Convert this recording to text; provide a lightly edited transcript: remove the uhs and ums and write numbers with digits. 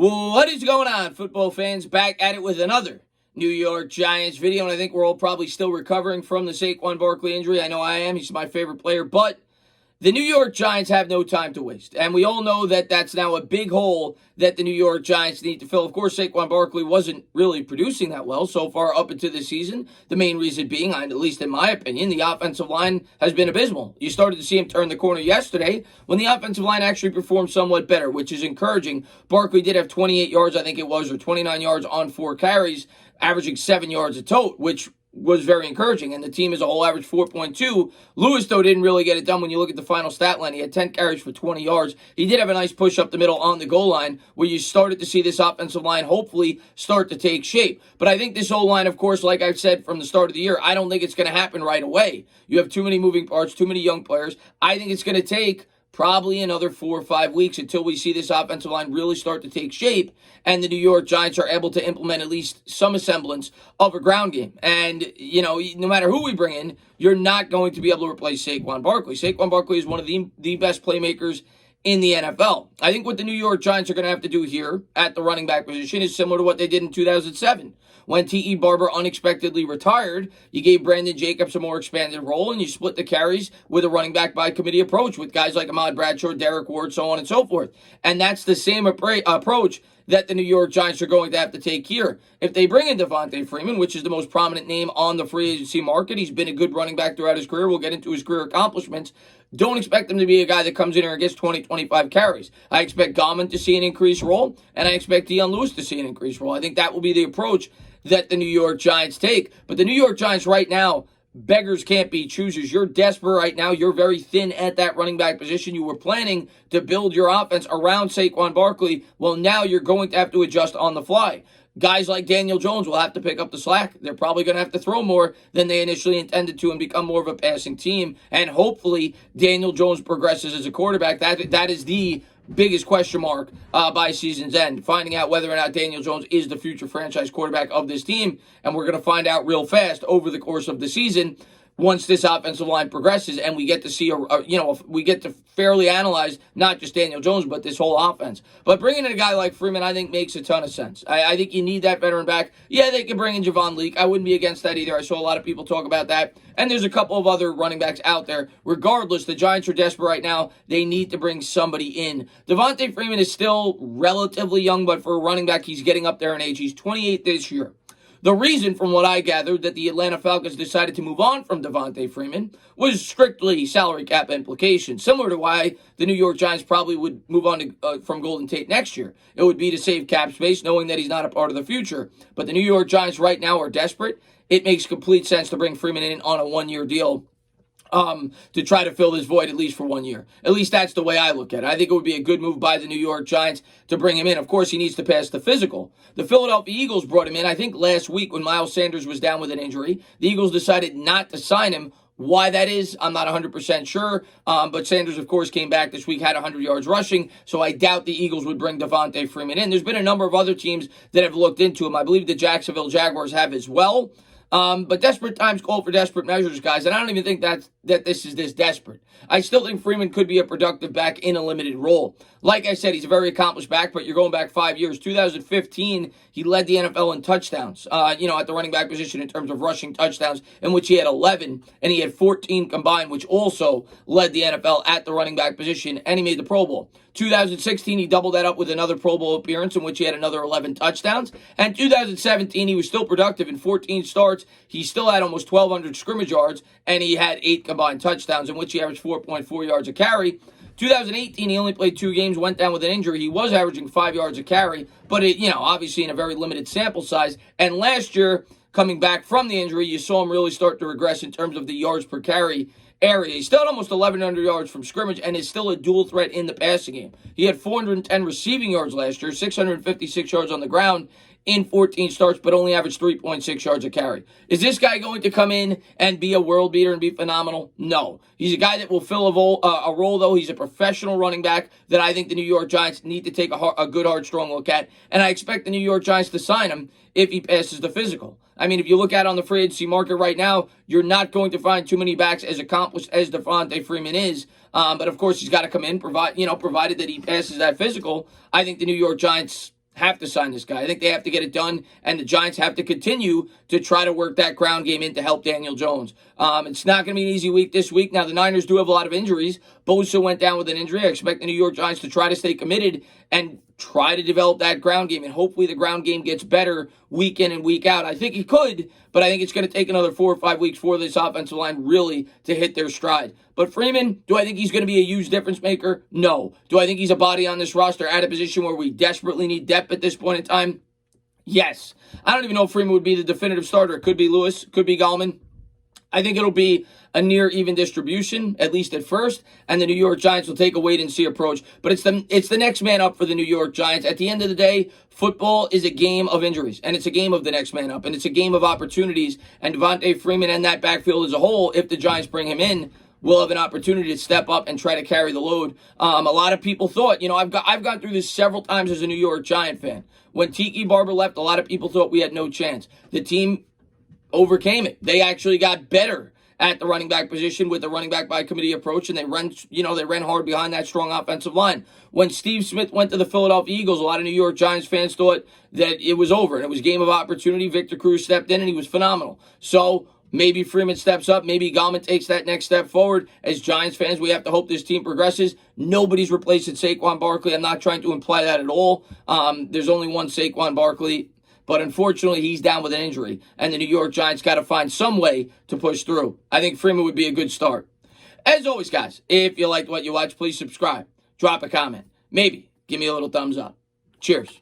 What is going on, football fans? Back at it with another New York Giants video, and I think we're all probably still recovering from the Saquon Barkley injury. I know I am. He's my favorite player, but the New York Giants have no time to waste, and we all know that that's now a big hole that the New York Giants need to fill. Of course, Saquon Barkley wasn't really producing that well so far up into the season. The main reason being, at least in my opinion, the offensive line has been abysmal. You started to see him turn the corner yesterday when the offensive line actually performed somewhat better, which is encouraging. Barkley did have 28 yards, I think it was, or 29 yards on 4 carries, averaging 7 yards a tote, which was very encouraging, and the team as a whole averaged 4.2. Lewis, though, didn't really get it done when you look at the final stat line. He had 10 carries for 20 yards. He did have a nice push up the middle on the goal line where you started to see this offensive line hopefully start to take shape. But I think this O-line, of course, like I've said from the start of the year, I don't think it's going to happen right away. You have too many moving parts, too many young players. I think it's going to take probably another 4 or 5 weeks until we see this offensive line really start to take shape and the New York Giants are able to implement at least some semblance of a ground game. And, no matter who we bring in, you're not going to be able to replace Saquon Barkley. Saquon Barkley is one of the best playmakers in the NFL. I think what the New York Giants are going to have to do here at the running back position is similar to what they did in 2007. When T.E. Barber unexpectedly retired, you gave Brandon Jacobs a more expanded role, and you split the carries with a running back by committee approach with guys like Ahmad Bradshaw, Derek Ward, so on and so forth. And that's the same approach that the New York Giants are going to have to take here. If they bring in Devonta Freeman, which is the most prominent name on the free agency market, he's been a good running back throughout his career. We'll get into his career accomplishments. Don't expect him to be a guy that comes in here and gets 20, 25 carries. I expect Gettleman to see an increased role, and I expect Dion Lewis to see an increased role. I think that will be the approach that the New York Giants take. But the New York Giants right now, beggars can't be choosers. You're desperate right now. You're very thin at that running back position. You were planning to build your offense around Saquon Barkley. Well, now you're going to have to adjust on the fly. Guys like Daniel Jones will have to pick up the slack. They're probably going to have to throw more than they initially intended to and become more of a passing team. And hopefully Daniel Jones progresses as a quarterback. That is the biggest question mark by season's end, finding out whether or not Daniel Jones is the future franchise quarterback of this team. And we're going to find out real fast over the course of the season once this offensive line progresses and we get to see, we get to fairly analyze not just Daniel Jones, but this whole offense. But bringing in a guy like Freeman, I think, makes a ton of sense. I think you need that veteran back. Yeah, they can bring in Javon Leak. I wouldn't be against that either. I saw a lot of people talk about that. And there's a couple of other running backs out there. Regardless, the Giants are desperate right now. They need to bring somebody in. Devonta Freeman is still relatively young, but for a running back, he's getting up there in age. He's 28 this year. The reason, from what I gathered, that the Atlanta Falcons decided to move on from Devonta Freeman was strictly salary cap implications, similar to why the New York Giants probably would move on from Golden Tate next year. It would be to save cap space, knowing that he's not a part of the future. But the New York Giants right now are desperate. It makes complete sense to bring Freeman in on a one-year deal to try to fill this void at least for 1 year. At least that's the way I look at it. I think it would be a good move by the New York Giants to bring him in. Of course, he needs to pass the physical. The Philadelphia Eagles brought him in, I think, last week when Miles Sanders was down with an injury. The Eagles decided not to sign him. Why that is, I'm not 100% sure. But Sanders, of course, came back this week, had 100 yards rushing, so I doubt the Eagles would bring Devonta Freeman in. There's been a number of other teams that have looked into him. I believe the Jacksonville Jaguars have as well. But desperate times call for desperate measures, guys, and I don't even think that this is this desperate. I still think Freeman could be a productive back in a limited role. Like I said, he's a very accomplished back, but you're going back 5 years. 2015, he led the NFL in touchdowns, at the running back position in terms of rushing touchdowns, in which he had 11, and he had 14 combined, which also led the NFL at the running back position, and he made the Pro Bowl. 2016, he doubled that up with another Pro Bowl appearance in which he had another 11 touchdowns. And 2017, he was still productive in 14 starts. He still had almost 1,200 scrimmage yards, and he had 8 combined touchdowns, in which he averaged 4.4 yards a carry. 2018, he only played 2 games, went down with an injury. He was averaging 5 yards a carry, but obviously in a very limited sample size. And last year, coming back from the injury, you saw him really start to regress in terms of the yards per carry area. He still had almost 1,100 yards from scrimmage and is still a dual threat in the passing game. He had 410 receiving yards last year, 656 yards on the ground in 14 starts, but only averaged 3.6 yards a carry. Is this guy going to come in and be a world beater and be phenomenal? No. He's a guy that will fill a role, though. He's a professional running back that I think the New York Giants need to take a good, hard, strong look at, and I expect the New York Giants to sign him if he passes the physical. I mean, if you look at it on the free agency market right now, you're not going to find too many backs as accomplished as Devonta Freeman is. But of course, he's got to come in, provided that he passes that physical. I think the New York Giants have to sign this guy. I think they have to get it done, and the Giants have to continue to try to work that ground game in to help Daniel Jones. It's not going to be an easy week this week. Now, the Niners do have a lot of injuries. Bosa went down with an injury. I expect the New York Giants to try to stay committed and try to develop that ground game, and hopefully the ground game gets better week in and week out. I think it could, but I think it's going to take another 4 or 5 weeks for this offensive line really to hit their stride. But Freeman, do I think he's going to be a huge difference maker? No. Do I think he's a body on this roster at a position where we desperately need depth at this point in time? Yes. I don't even know if Freeman would be the definitive starter. It could be Lewis, could be Gettleman. I think it'll be a near even distribution, at least at first, and the New York Giants will take a wait-and-see approach. But it's the next man up for the New York Giants. At the end of the day, football is a game of injuries, and it's a game of the next man up, and it's a game of opportunities. And Devonta Freeman and that backfield as a whole, if the Giants bring him in, will have an opportunity to step up and try to carry the load. A lot of people thought, I've gone through this several times as a New York Giant fan. When Tiki Barber left, a lot of people thought we had no chance. The team overcame it. They actually got better at the running back position with the running back by committee approach, and they ran hard behind that strong offensive line. When Steve Smith went to the Philadelphia Eagles, a lot of New York Giants fans thought that it was over, and it was a game of opportunity. Victor Cruz stepped in, and he was phenomenal. So maybe Freeman steps up. Maybe Gettleman takes that next step forward. As Giants fans, we have to hope this team progresses. Nobody's replacing Saquon Barkley. I'm not trying to imply that at all. There's only one Saquon Barkley. But unfortunately, he's down with an injury, and the New York Giants got to find some way to push through. I think Freeman would be a good start. As always, guys, if you liked what you watched, please subscribe. Drop a comment. Maybe give me a little thumbs up. Cheers.